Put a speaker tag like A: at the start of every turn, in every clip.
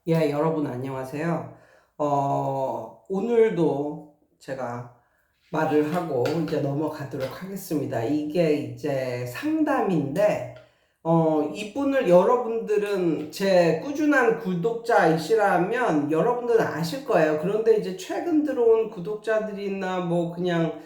A: 예, 여러분 안녕하세요. 오늘도 제가 말을 하고 이제 넘어가도록 하겠습니다. 이게 이제 상담인데, 이분을 여러분들은 제 꾸준한 구독자이시라면 여러분들은 아실 거예요. 그런데 이제 최근 들어온 구독자들이나 뭐 그냥,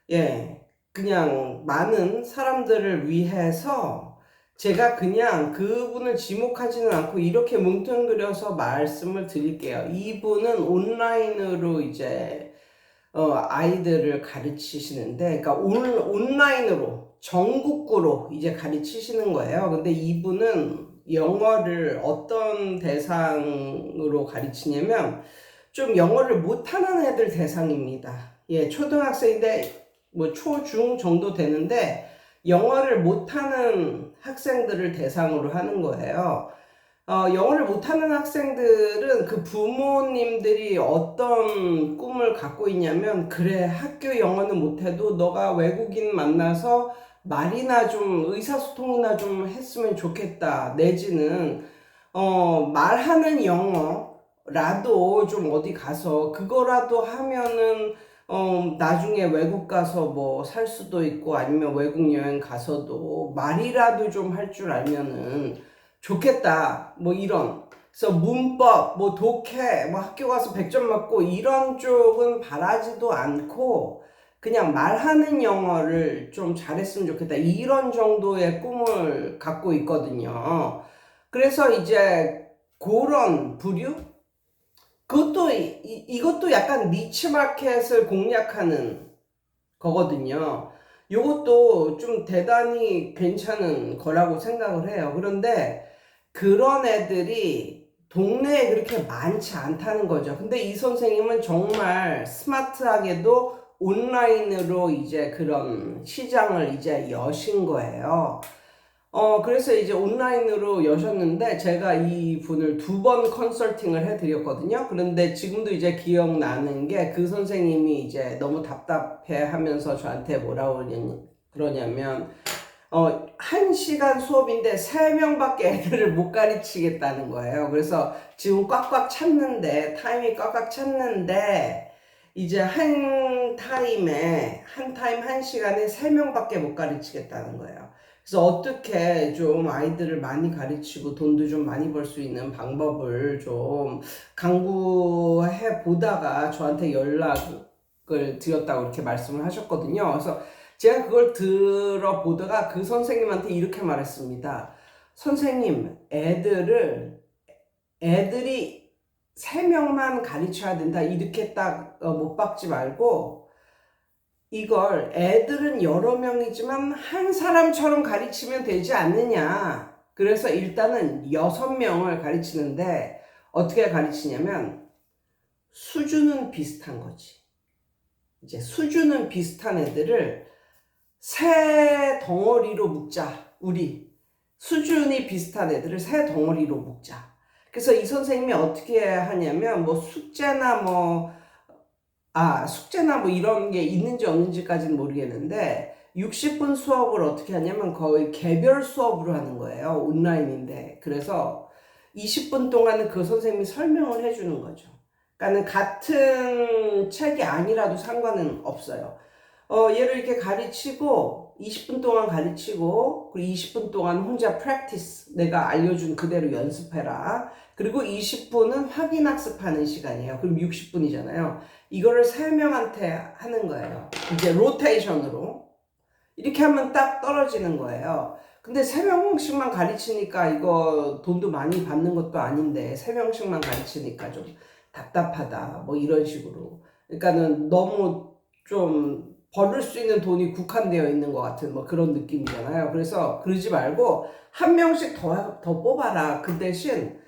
A: 예, 그냥 많은 사람들을 위해서 제가 그냥 그분을 지목하지는 않고 이렇게 뭉뚱그려서 말씀을 드릴게요. 이분은 온라인으로 이제 아이들을 가르치시는데, 그러니까 온라인으로 전국구로 이제 가르치시는 거예요. 근데 이분은 영어를 어떤 대상으로 가르치냐면 좀 영어를 못하는 애들 대상입니다. 예, 초등학생인데 뭐 초중 정도 되는데 영어를 못하는 학생들을 대상으로 하는 거예요. 영어를 못하는 학생들은 그 부모님들이 어떤 꿈을 갖고 있냐면, 그래, 학교 영어는 못해도 너가 외국인 만나서 말이나 좀 의사소통이나 좀 했으면 좋겠다. 내지는, 말하는 영어라도 좀 어디 가서 그거라도 하면은, 나중에 외국 가서 뭐 살 수도 있고 아니면 외국 여행 가서도 말이라도 좀 할 줄 알면은 좋겠다. 뭐 이런. 그래서 문법, 뭐 독해, 뭐 학교 가서 100점 맞고 이런 쪽은 바라지도 않고 그냥 말하는 영어를 좀 잘했으면 좋겠다. 이런 정도의 꿈을 갖고 있거든요. 그래서 이제 그런 부류? 이것도 약간 니치 마켓을 공략하는 거거든요. 이것도 좀 대단히 괜찮은 거라고 생각을 해요. 그런데 그런 애들이 동네에 그렇게 많지 않다는 거죠. 근데 이 선생님은 정말 스마트하게도 온라인으로 이제 그런 시장을 이제 여신 거예요. 그래서 이제 온라인으로 여셨는데 제가 이 분을 2번 컨설팅을 해드렸거든요. 그런데 지금도 이제 기억나는 게 그 선생님이 이제 너무 답답해 하면서 저한테 뭐라고 그러냐면, 1시간 수업인데 3명밖에 애들을 못 가르치겠다는 거예요. 그래서 지금 꽉꽉 찼는데, 타임이 꽉꽉 찼는데, 이제 한 타임 1시간에 3명밖에 못 가르치겠다는 거예요. 그래서 어떻게 좀 아이들을 많이 가르치고 돈도 좀 많이 벌 수 있는 방법을 좀 강구해 보다가 저한테 연락을 드렸다고 이렇게 말씀을 하셨거든요. 그래서 제가 그걸 들어보다가 그 선생님한테 이렇게 말했습니다. 선생님, 애들이 3명만 가르쳐야 된다. 이렇게 딱 못 박지 말고, 이걸 애들은 여러 명이지만 한 사람처럼 가르치면 되지 않느냐. 그래서 일단은 6명을 가르치는데 어떻게 가르치냐면 수준은 비슷한 거지. 이제 수준은 비슷한 애들을 새 덩어리로 묶자. 우리 수준이 비슷한 애들을 새 덩어리로 묶자. 그래서 이 선생님이 어떻게 하냐면 뭐 숙제나 뭐 이런 게 있는지 없는지까지는 모르겠는데 60분 수업을 어떻게 하냐면 거의 개별 수업으로 하는 거예요. 온라인인데. 그래서 20분 동안은 그 선생님이 설명을 해주는 거죠. 그러니까는 같은 책이 아니라도 상관은 없어요. 얘를 이렇게 가르치고 20분 동안 가르치고 그리고 20분 동안 혼자 practice 내가 알려준 그대로 연습해라. 그리고 20분은 확인 학습하는 시간이에요. 그럼 60분이잖아요. 이거를 3명한테 하는 거예요. 이제 로테이션으로. 이렇게 하면 딱 떨어지는 거예요. 근데 3명씩만 가르치니까 이거 돈도 많이 받는 것도 아닌데 3명씩만 가르치니까 좀 답답하다. 뭐 이런 식으로. 그러니까는 너무 좀 벌을 수 있는 돈이 국한되어 있는 것 같은 뭐 그런 느낌이잖아요. 그래서 그러지 말고 한 명씩 더 뽑아라. 그 대신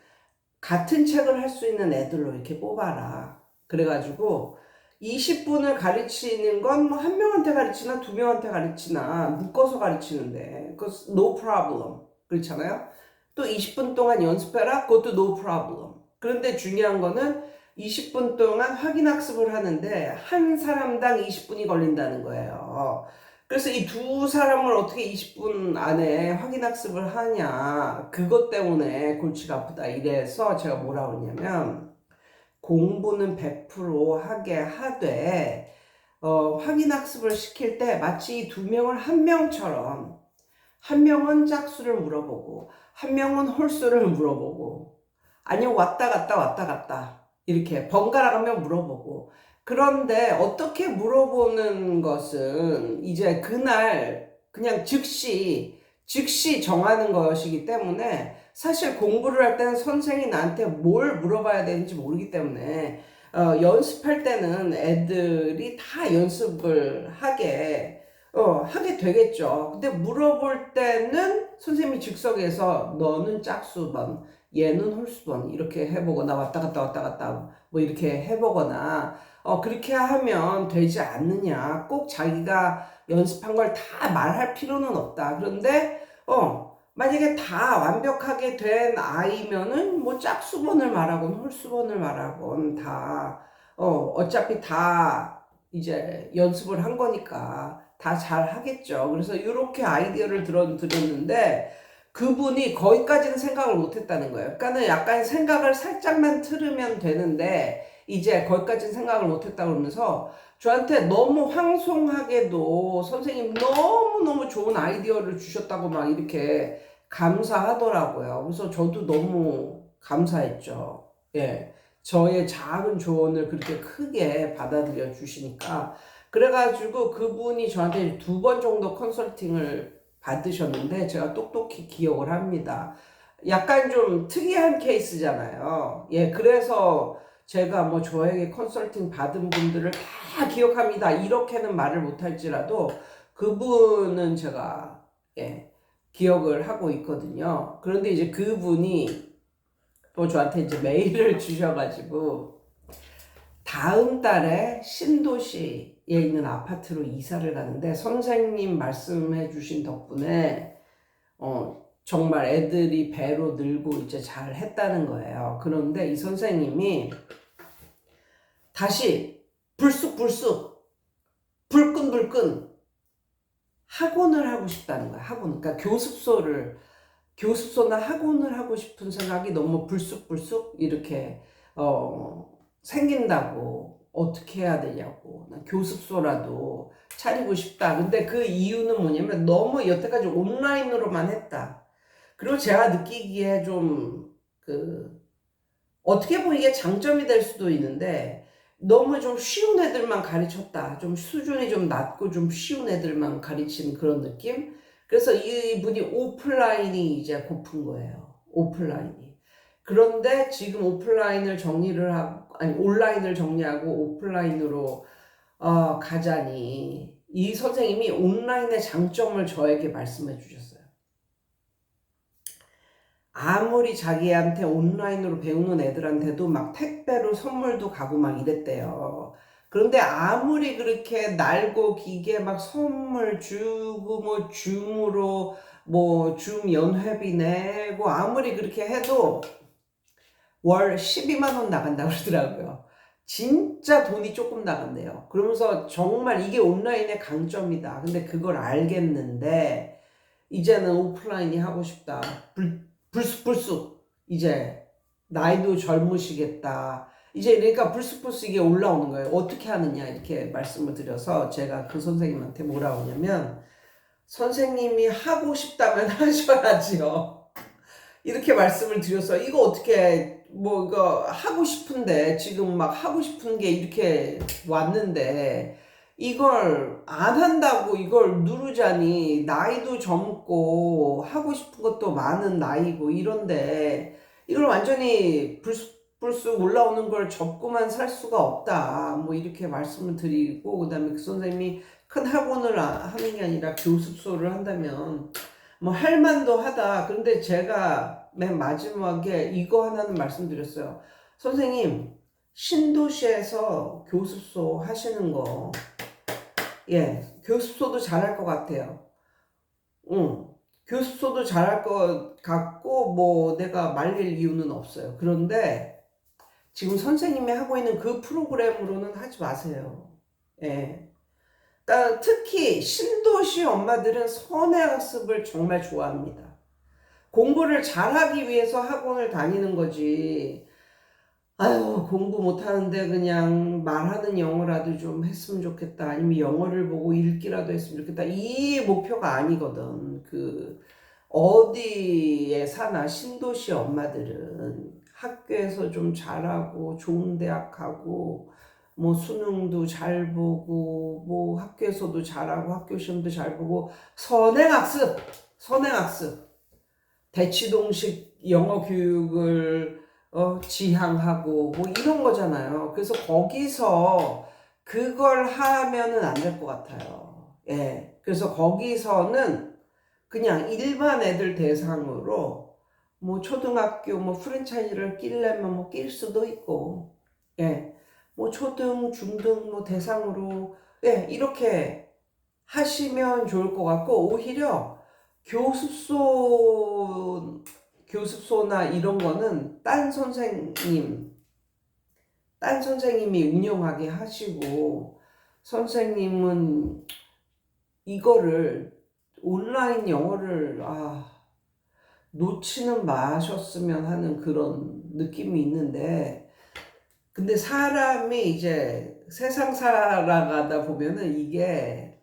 A: 같은 책을 할 수 있는 애들로 이렇게 뽑아라. 그래가지고 20분을 가르치는 건 뭐 한 명한테 가르치나 2명한테 가르치나 묶어서 가르치는데 그 no problem. 그렇잖아요. 또 20분 동안 연습해라. 그것도 no problem. 그런데 중요한 거는 20분 동안 확인 학습을 하는데 한 사람당 20분이 걸린다는 거예요. 그래서 이 두 사람을 어떻게 20분 안에 확인학습을 하냐, 그것 때문에 골치가 아프다. 이래서 제가 뭐라 그러냐면, 공부는 100% 하게 하되, 확인학습을 시킬 때 마치 이 두 명을 한 명처럼, 한 명은 짝수를 물어보고, 한 명은 홀수를 물어보고, 아니면 왔다 갔다 왔다 갔다 이렇게 번갈아 가며 물어보고. 그런데 어떻게 물어보는 것은 이제 그날 그냥 즉시 정하는 것이기 때문에, 사실 공부를 할 때는 선생이 나한테 뭘 물어봐야 되는지 모르기 때문에 연습할 때는 애들이 다 연습을 하게 되겠죠. 근데 물어볼 때는 선생님이 즉석에서 너는 짝수번, 얘는 홀수번 이렇게 해보거나 왔다 갔다 왔다 갔다 뭐 이렇게 해보거나 그렇게 하면 되지 않느냐. 꼭 자기가 연습한 걸 다 말할 필요는 없다. 그런데 만약에 다 완벽하게 된 아이면은 뭐 짝수번을 말하건 홀수번을 말하건 다 어차피 다 이제 연습을 한 거니까 다 잘 하겠죠. 그래서 이렇게 아이디어를 드렸는데 그분이 거기까지는 생각을 못 했다는 거예요. 그러니까는 약간 생각을 살짝만 틀으면 되는데 이제 거기까지는 생각을 못 했다 그러면서 저한테 너무 황송하게도 선생님 너무너무 좋은 아이디어를 주셨다고 막 이렇게 감사하더라고요. 그래서 저도 너무 감사했죠. 예. 저의 작은 조언을 그렇게 크게 받아들여 주시니까. 그래가지고 그분이 저한테 2번 정도 컨설팅을 받으셨는데 제가 똑똑히 기억을 합니다. 약간 좀 특이한 케이스잖아요. 예, 그래서 제가 뭐 저에게 컨설팅 받은 분들을 다 기억합니다. 이렇게는 말을 못할지라도 그분은 제가 기억을 하고 있거든요. 그런데 이제 그분이 또 저한테 이제 메일을 주셔가지고 다음 달에 신도시에 있는 아파트로 이사를 가는데 선생님 말씀해 주신 덕분에 정말 애들이 배로 늘고 이제 잘 했다는 거예요. 그런데 이 선생님이 다시 불쑥불쑥 불끈불끈 학원을 하고 싶다는 거야. 학원. 그러니까 교습소나 학원을 하고 싶은 생각이 너무 불쑥불쑥 이렇게 생긴다고. 어떻게 해야 되냐고. 나 교습소라도 차리고 싶다. 근데 그 이유는 뭐냐면 너무 여태까지 온라인으로만 했다. 그리고 제가 느끼기에 어떻게 보면 이게 장점이 될 수도 있는데 너무 좀 쉬운 애들만 가르쳤다. 좀 수준이 좀 낮고 좀 쉬운 애들만 가르치는 그런 느낌? 그래서 이분이 오프라인이 이제 고픈 거예요. 오프라인이. 그런데 지금 온라인을 정리하고 오프라인으로 가자니 이 선생님이 온라인의 장점을 저에게 말씀해 주셨어요. 아무리 자기한테 온라인으로 배우는 애들한테도 막 택배로 선물도 가고 막 이랬대요. 그런데 아무리 그렇게 날고 기게 막 선물 주고 뭐 줌으로 뭐 줌 연회비 내고 아무리 그렇게 해도 월 12만 원 나간다고 그러더라고요. 진짜 돈이 조금 나간대요. 그러면서 정말 이게 온라인의 강점이다. 근데 그걸 알겠는데 이제는 오프라인이 하고 싶다. 불쑥불쑥 이제 나이도 젊으시겠다. 이제 그러니까 불쑥불쑥 이게 올라오는 거예요. 어떻게 하느냐 이렇게 말씀을 드려서 제가 그 선생님한테 뭐라고 하냐면 선생님이 하고 싶다면 하셔야지요. 이렇게 말씀을 드려서 이거 어떻게 뭐 이거 하고 싶은데 지금 막 하고 싶은 게 이렇게 왔는데 이걸 안 한다고 이걸 누르자니 나이도 젊고 하고 싶은 것도 많은 나이고 이런데 이걸 완전히 불쑥불쑥 올라오는 걸 접고만 살 수가 없다. 뭐 이렇게 말씀을 드리고 그다음에 그 선생님이 큰 학원을 하는 게 아니라 교습소를 한다면 뭐 할만도 하다. 그런데 제가 맨 마지막에 이거 하나는 말씀드렸어요. 선생님 신도시에서 교습소 하시는 거 교습소도 잘할 것 같아요. 교습소도 잘할 것 같고 뭐 내가 말릴 이유는 없어요. 그런데 지금 선생님이 하고 있는 그 프로그램으로는 하지 마세요. 예. 특히 신도시 엄마들은 선행학습을 정말 좋아합니다. 공부를 잘하기 위해서 학원을 다니는 거지. 아유, 공부 못하는데 그냥 말하는 영어라도 좀 했으면 좋겠다. 아니면 영어를 보고 읽기라도 했으면 좋겠다. 이 목표가 아니거든. 어디에 사나 신도시 엄마들은 학교에서 좀 잘하고 좋은 대학 가고 뭐 수능도 잘 보고 뭐 학교에서도 잘하고 학교 시험도 잘 보고 선행학습 대치동식 영어 교육을 지향하고 뭐 이런 거잖아요. 그래서 거기서 그걸 하면은 안 될 것 같아요. 예. 그래서 거기서는 그냥 일반 애들 대상으로 뭐 초등학교 뭐 프랜차이즈를 끼려면 뭐 낄 수도 있고, 예. 뭐 초등, 중등 뭐 대상으로, 예, 이렇게 하시면 좋을 것 같고, 오히려 교습소나 이런 거는 딴 선생님이 운영하게 하시고, 선생님은 이거를 온라인 영어를, 놓치는 마셨으면 하는 그런 느낌이 있는데, 근데 사람이 이제 세상 살아가다 보면은 이게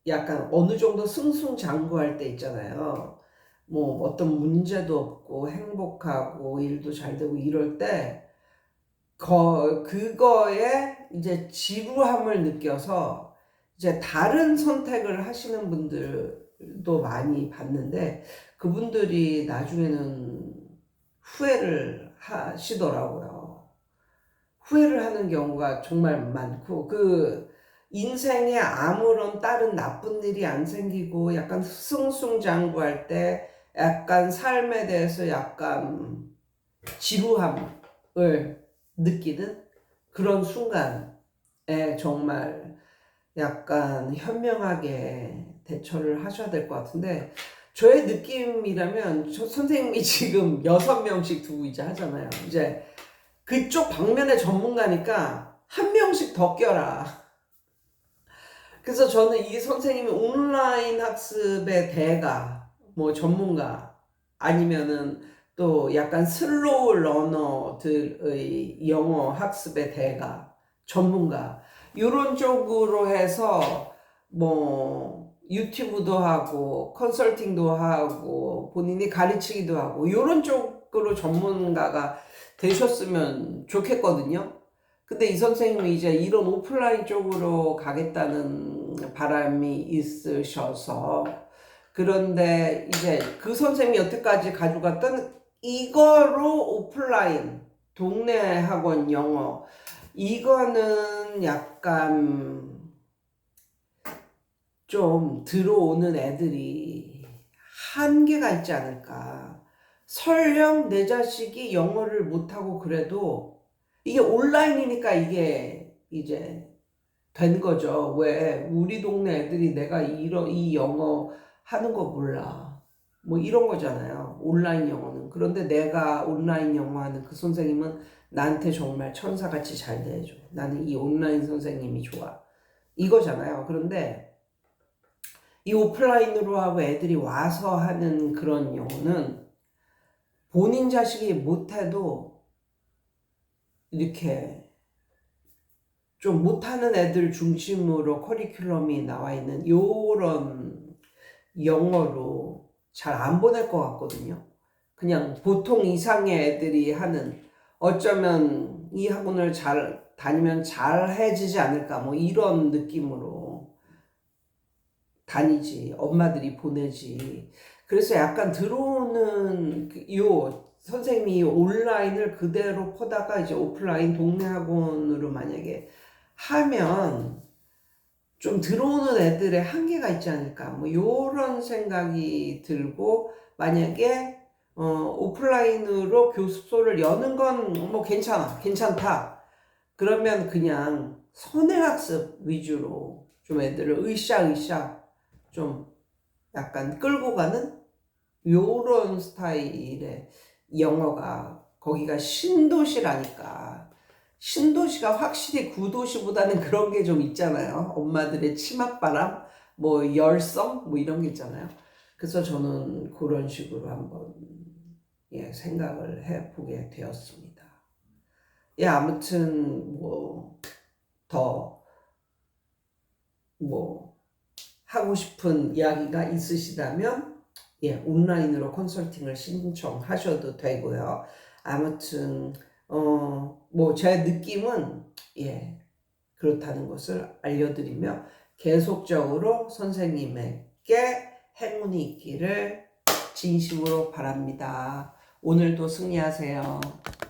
A: 약간 어느 정도 승승장구할 때 있잖아요. 뭐 어떤 문제도 없고 행복하고 일도 잘 되고 이럴 때 그거에 이제 지루함을 느껴서 이제 다른 선택을 하시는 분들도 많이 봤는데 그분들이 나중에는 후회를 하시더라고요. 후회를 하는 경우가 정말 많고 인생에 아무런 다른 나쁜 일이 안 생기고 약간 승승장구할 때 약간 삶에 대해서 약간 지루함을 느끼는 그런 순간에 정말 약간 현명하게 대처를 하셔야 될 것 같은데 저의 느낌이라면 선생님이 지금 6명씩 두고 이제 하잖아요. 이제 그쪽 방면의 전문가니까 한 명씩 더 껴라. 그래서 저는 이 선생님이 온라인 학습의 대가, 뭐 전문가, 아니면은 또 약간 슬로우 러너들의 영어 학습의 대가, 전문가, 이런 쪽으로 해서 뭐 유튜브도 하고, 컨설팅도 하고, 본인이 가르치기도 하고, 이런 쪽으로 전문가가 되셨으면 좋겠거든요. 근데 이 선생님이 이제 이런 오프라인 쪽으로 가겠다는 바람이 있으셔서 그런데 이제 그 선생님이 여태까지 가져갔던 이거로 오프라인 동네 학원 영어 이거는 약간 좀 들어오는 애들이 한계가 있지 않을까. 설령 내 자식이 영어를 못하고 그래도 이게 온라인이니까 이게 이제 된 거죠. 왜 우리 동네 애들이 내가 이 영어 하는 거 몰라. 뭐 이런 거잖아요. 온라인 영어는. 그런데 내가 온라인 영어 하는 그 선생님은 나한테 정말 천사같이 잘 대해줘. 나는 이 온라인 선생님이 좋아. 이거잖아요. 그런데 이 오프라인으로 하고 애들이 와서 하는 그런 영어는 본인 자식이 못해도 이렇게 좀 못하는 애들 중심으로 커리큘럼이 나와 있는 요런 영어로 잘 안 보낼 것 같거든요. 그냥 보통 이상의 애들이 하는 어쩌면 이 학원을 잘 다니면 잘해지지 않을까 뭐 이런 느낌으로 다니지 엄마들이 보내지. 그래서 약간 들어오는 요 선생님이 온라인을 그대로 퍼다가 이제 오프라인 동네 학원으로 만약에 하면 좀 들어오는 애들의 한계가 있지 않을까 뭐 요런 생각이 들고 만약에 오프라인으로 교습소를 여는 건 뭐 괜찮다 그러면 그냥 선행학습 위주로 좀 애들을 으쌰으쌰 좀 약간 끌고 가는 요런 스타일의 영어가 거기가 신도시라니까 신도시가 확실히 구도시보다는 그런 게 좀 있잖아요. 엄마들의 치맛바람, 뭐 열성, 뭐 이런 게 있잖아요. 그래서 저는 그런 식으로 한번 예, 생각을 해보게 되었습니다. 예, 아무튼 더 하고 싶은 이야기가 있으시다면 예, 온라인으로 컨설팅을 신청하셔도 되고요. 아무튼 제 느낌은 예, 그렇다는 것을 알려드리며 계속적으로 선생님에게 행운이 있기를 진심으로 바랍니다. 오늘도 승리하세요.